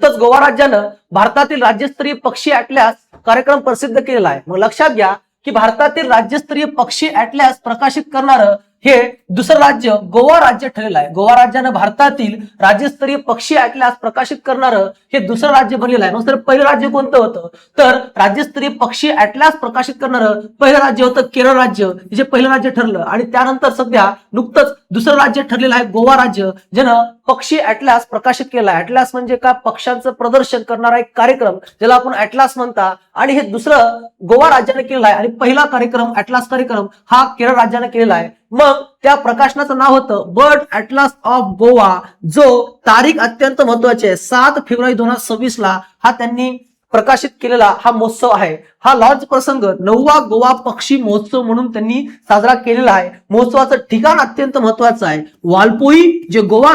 तसंच गोवा राज्यानं भारतातील राज्यस्तरीय पक्षी ॲटलास कार्यक्रम प्रसिद्ध केलेला आहे। मग लक्षात घ्या की भारतातील राज्यस्तरीय पक्षी ॲटलास प्रकाशित करणारं हे दुसरं राज्य गोवा राज्य ठरलेलं आहे। गोवा राज्यानं भारतातील राज्यस्तरीय पक्षी ॲटलास प्रकाशित करणारं हे दुसरं राज्य बनलेलं आहे। मग सर पहिलं राज्य कोणतं होतं? तर राज्यस्तरीय पक्षी ॲटलास प्रकाशित करणारं पहिलं राज्य होतं केरळ राज्य, जे पहिलं राज्य ठरलं। आणि त्यानंतर सध्या नुकतंच दुसरं राज्य ठरलेलं आहे गोवा राज्य, ज्यानं पक्षी ॲटलास प्रकाशित केला आहे। ॲटलास म्हणजे का? पक्ष्यांचं प्रदर्शन करणारा एक कार्यक्रम, ज्याला आपण ॲटलास म्हणता। आणि हे दुसरं गोवा राज्याने केलेलं आहे आणि पहिला कार्यक्रम ॲटलास कार्यक्रम हा केरळ राज्याने केलेला आहे। मग त्या प्रकाशनाचं नाव होतं बर्ड ॲटलास ऑफ गोवा, जो तारीख अत्यंत महत्वाची आहे 7 फेब्रुवारी 2026 ला हा त्यांनी प्रकाशित केलेला हा महोत्सव आहे। हा लॉन्च प्रसंग 9वा गोवा पक्षी महोत्सव म्हणून त्यांनी साजरा केलेला आहे। महोत्सवाचं ठिकाण अत्यंत महत्वाचं आहे वालपोई, जे गोवा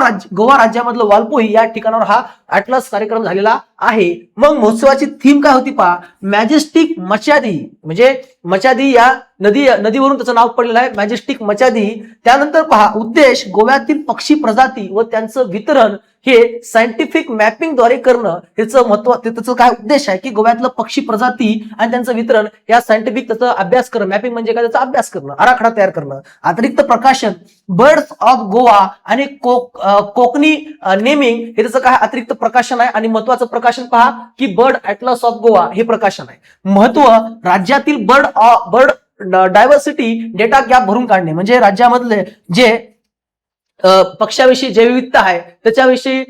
राज्यामधलं वालपोई या ठिकाणावर हा ॲटलास कार्यक्रम झालेला आहे। मग महोत्सवाची थीम काय होती पहा, मॅजेस्टिक मचादी, म्हणजे मचादी या नदीवरून त्याचं नाव पडलेलं आहे मॅजेस्टिक मचादी। त्यानंतर पहा उद्देश गोव्यातील पक्षी प्रजाती व त्यांचं वितरण हे सायंटिफिक मॅपिंग द्वारे करणं, ह्याचं महत्व त्याचं काय उद्देश आहे की गोव्यातलं पक्षी प्रजाती आणि त्यांचं वितरण या सायंटिफिक त्याचा अभ्यास करणं, मॅपिंग म्हणजे काय त्याचा अभ्यास करणं, आराखडा तयार करणं। अतिरिक्त प्रकाशन बर्ड्स ऑफ गोवा आणि कोकणी नेमिंग हे त्याचं काय अतिरिक्त प्रकाशन आहे। आणि महत्वाचं प्रकाशन पहा की बर्ड ॲटलास ऑफ गोवा हे प्रकाशन आहे। महत्व राज्यातील बर्ड डायव्हर्सिटी डेटा गॅप भरून काढणे, म्हणजे राज्यामधले जे पक्ष्याविषयी जे विविधता आहे त्याच्याविषयी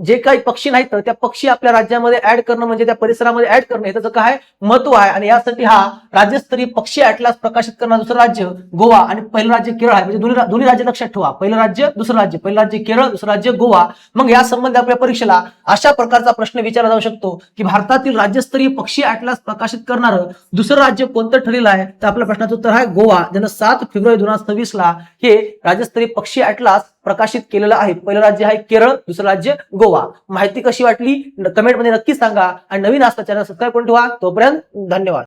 जे काही पक्षी नाहीत तर त्या पक्षी आपल्या राज्यामध्ये ऍड करणं, म्हणजे त्या परिसरामध्ये ऍड करणं हे त्याचं काय महत्व आहे। आणि यासाठी हा राज्यस्तरीय पक्षी ॲटलास प्रकाशित करणारं दुसरं राज्य गोवा आणि पहिलं राज्य केरळ आहे। म्हणजे दोन्ही राज्य लक्षात ठेवा, पहिलं राज्य दुसरं राज्य, पहिलं राज्य केरळ दुसरं राज्य गोवा। मग या संबंधी आपल्या परीक्षेला अशा प्रकारचा प्रश्न विचारला जाऊ शकतो की भारतातील राज्यस्तरीय पक्षी ॲटलास प्रकाशित करणारं दुसरं राज्य कोणतं ठरलेलं आहे? तर आपल्या प्रश्नाचं उत्तर आहे गोवा, ज्यानं 7 फेब्रुवारी 2026 ला हे राज्यस्तरीय पक्षी ॲटलास प्रकाशित केलेलं आहे। पहिलं राज्य आहे केरळ, दुसरं राज्य गोवा। माहिती कशी वाटली कमेंटमध्ये नक्की सांगा आणि नवीन असता चॅनल सबस्क्राईब करून ठेवा। तोपर्यंत धन्यवाद।